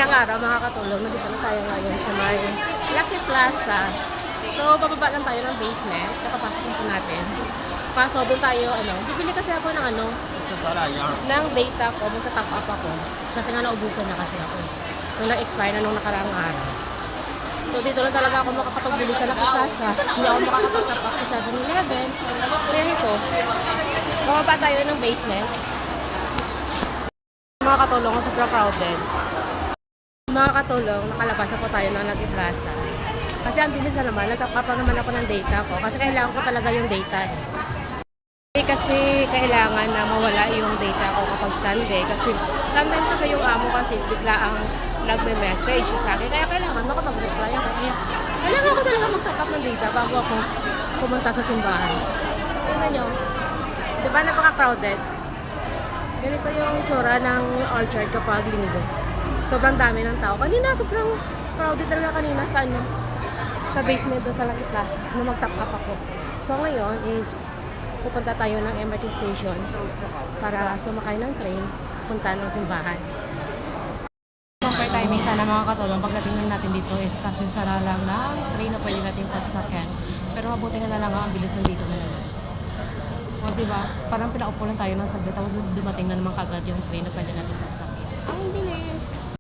Madalang araw mga katulong, nandito na tayo ngayon sa may Lucky Plaza. So, bababa lang tayo ng basement, kapapasok na po natin. Kaso doon tayo, bibili kasi ako ng ng data ko, magta-top up ako. Kasi nga naubusan na kasi ako. So, nag-expire na nung nakaraang araw. So, dito lang talaga ako makapagbili sa Lucky Plaza. Hindi ako makakapag-top up sa 7-Eleven. Kaya ito, bababa tayo ng basement. Mga katulong, sobrang crowded. Mga katulong, nakalabas na po tayo ng Lucky Plaza. Kasi ang bilis na naman, nag-top up naman ako ng data ko. Kasi kailangan ko talaga yung data. Kasi kailangan na mawala yung data ko kapag Sunday. Kasi sometimes kasi yung amo kasi bigla ang nagme-message sa akin. Kaya kailangan makapag-reply ako. Kaya kailangan ko talaga mag-top up ng data bago ako pumunta sa simbahan. Tingnan nyo. Diba napaka-crowded? Ganito yung itsura ng orchard kapag linggo. Sobrang dami ng tao. Kanina, sobrang crowded talaga kanina sa basement doon sa Lucky Plaza na mag-top up ako. So ngayon is pupunta tayo ng MRT station para sumakay ng train, punta ng simbahan. Compare timing sana mga katulong, pagdating natin dito is kasi sara lang ng train na pwede natin pagsakyan. Pero mabuti nga na lang ang bilis nandito na naman. O diba, parang pinaupo lang tayo ng saglit tapos dumating na naman kagad yung train na pwede natin pagsakyan. Ang bilis!